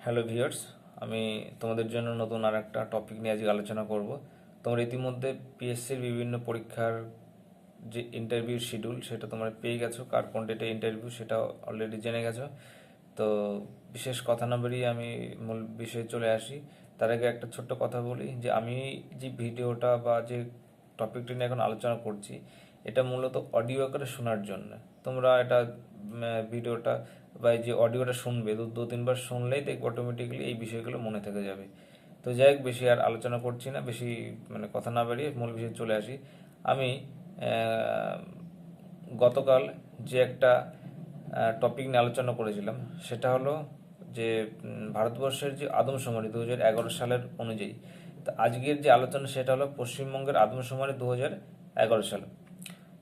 Hello viewers, আমি তোমাদের জন্য নতুন আর একটা টপিক নিয়ে আজকে আলোচনা করব। তোমরা ইতিমধ্যে পিএসসির বিভিন্ন পরীক্ষার যে ইন্টারভিউ শিডিউল সেটা তোমরা পেয়ে গেছো, কার কোন ডেটে ইন্টারভিউ সেটা অলরেডি জেনে গেছো। তো বিশেষ কথা না বেরিয়ে আমি মূল বিষয়ে চলে আসি। তার আগে একটা ছোট্ট কথা বলি যে আমি যে ভিডিওটা বা যে টপিকটি নিয়ে এখন আলোচনা করছি এটা মূলত অডিও আকারে শোনার জন্য। তোমরা এটা ভিডিওটা বা এই যে অডিওটা শুনবে দু তিনবার শুনলেই দেখবে অটোমেটিক্যালি এই বিষয়গুলো মনে থেকে যাবে। তো যাই হোক, বেশি আর আলোচনা করছি না, বেশি কথা না বাড়িয়ে মূল বিষয়ে চলে আসি। আমি গতকাল যে একটা টপিক নিয়ে আলোচনা করেছিলাম সেটা হলো যে ভারতবর্ষের যে আদমশুমারি 2011 সালের অনুযায়ী। তো আজকের যে আলোচনা সেটা হলো পশ্চিমবঙ্গের আদমশুমারি 2011 সাল।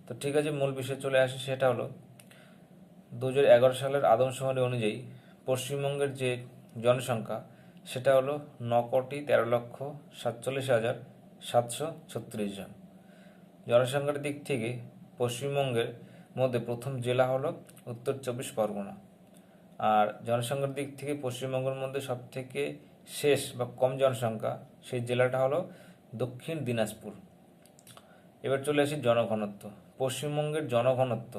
তো ঠিক আছে, মূল বিষয়ে চলে আসি। সেটা হলো 2011 সালের আদমশুমারি অনুযায়ী পশ্চিমবঙ্গের যে জনসংখ্যা সেটা হলো 9,13,47,736 জন। জনসংখ্যার দিক থেকে পশ্চিমবঙ্গের মধ্যে প্রথম জেলা হলো উত্তর 24 পরগনা। আর জনসংখ্যার দিক থেকে পশ্চিমবঙ্গের মধ্যে সবথেকে শেষ বা কম জনসংখ্যা সেই জেলাটা হলো দক্ষিণ দিনাজপুর। এবার চলে আসি জনঘনত্ব। পশ্চিমবঙ্গের জনঘনত্ব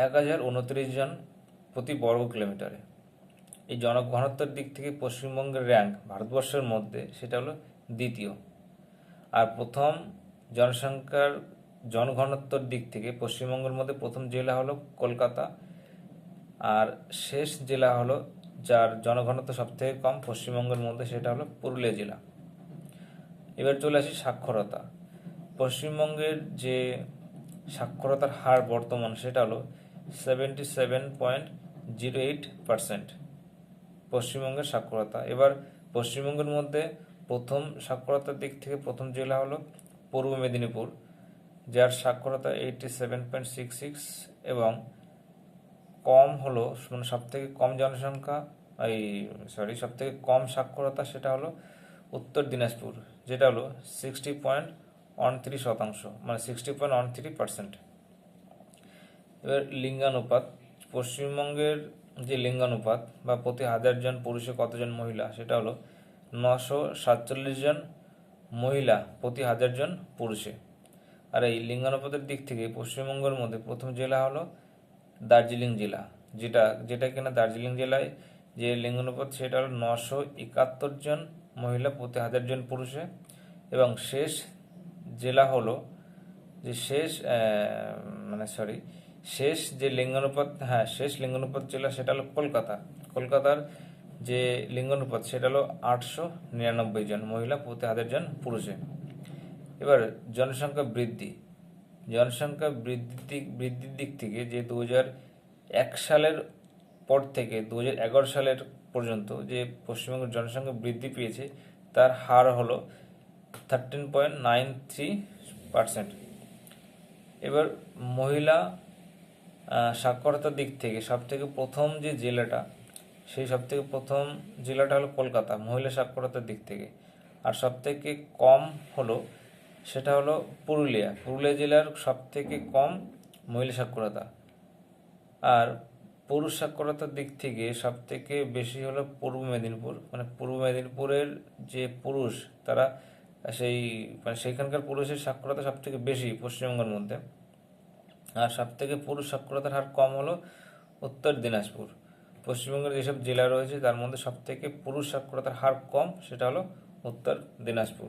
1029 জন প্রতি বর্গ কিলোমিটারে। এই জনঘনত্বের দিক থেকে পশ্চিমবঙ্গের র্যাঙ্ক ভারতবর্ষের মধ্যে সেটা হলো দ্বিতীয়। আর প্রথম জনসংখ্যার জনঘনত্বের দিক থেকে পশ্চিমবঙ্গের মধ্যে প্রথম জেলা হলো কলকাতা, আর শেষ জেলা হলো যার জনঘনত্ব সবথেকে কম পশ্চিমবঙ্গের মধ্যে সেটা হলো পুরুলিয়া জেলা। এবার চলে আসি সাক্ষরতা। পশ্চিমবঙ্গের যে সাক্ষরতার হার বর্তমান সেটা হলো 77.08%। পশ্চিমবঙ্গের সাক্ষরতা। এবার পশ্চিমবঙ্গের মধ্যে প্রথম সাক্ষরতার দিক থেকে প্রথম জেলা হলো পূর্ব মেদিনীপুর, যার সাক্ষরতা 87.66, এবং কম হলো সব থেকে কম জনসংখ্যা সব থেকে কম সাক্ষরতা সেটা হলো উত্তর দিনাজপুর, যেটা হলো 60.13%, 60.13%। এবার লিঙ্গানুপাত। পশ্চিমবঙ্গের যে লিঙ্গানুপাত বা প্রতি 1000 জন পুরুষে কতজন মহিলা সেটা হলো 947 জন মহিলা প্রতি 1000 জন পুরুষে। আর এই লিঙ্গানুপাতের দিক থেকে পশ্চিমবঙ্গের মধ্যে প্রথম জেলা হলো দার্জিলিং জেলা, যেটা যেটা কিনা দার্জিলিং জেলায় যে লিঙ্গানুপাত সেটা হলো 971 জন মহিলা প্রতি 1000 জন পুরুষে। এবং শেষ জেলা হলো যে শেষ যে লিঙ্গানুপাত, শেষ লিঙ্গানুপাত জেলা সেটা হলো কলকাতা। কলকাতার যে লিঙ্গানুপাত সেটা হলো 899 জন মহিলা প্রতি 1000 জন পুরুষে। এবার জনসংখ্যা বৃদ্ধি। জনসংখ্যা বৃদ্ধির দিক থেকে যে 2001 সালের পর থেকে 2011 সালের পর্যন্ত যে পশ্চিমবঙ্গের জনসংখ্যা বৃদ্ধি পেয়েছে তার হার হলো 13.93%। এবার মহিলা সাক্ষরতার দিক থেকে সব থেকে প্রথম যে জেলাটা সেই সব থেকে প্রথম জেলাটা হলো কলকাতা মহিলা সাক্ষরতার দিক থেকে। আর সব থেকে কম হলো সেটা হলো পুরুলিয়া। পুরুলিয়া জেলার সব থেকে কম মহিলা সাক্ষরতা। আর পুরুষ সাক্ষরতার দিক থেকে সব থেকে বেশি হলো পূর্ব মেদিনীপুর। পূর্ব মেদিনীপুরের যে পুরুষ তারা সেইখানকার পুরুষের সাক্ষরতা সব থেকে বেশি পশ্চিমবঙ্গের মধ্যে। আর সব থেকে পুরুষ সাক্ষরতার হার কম হলো উত্তর দিনাজপুর। পশ্চিমবঙ্গের যেসব জেলা রয়েছে তার মধ্যে সব থেকে পুরুষ সাক্ষরতার হার কম সেটা হলো উত্তর দিনাজপুর।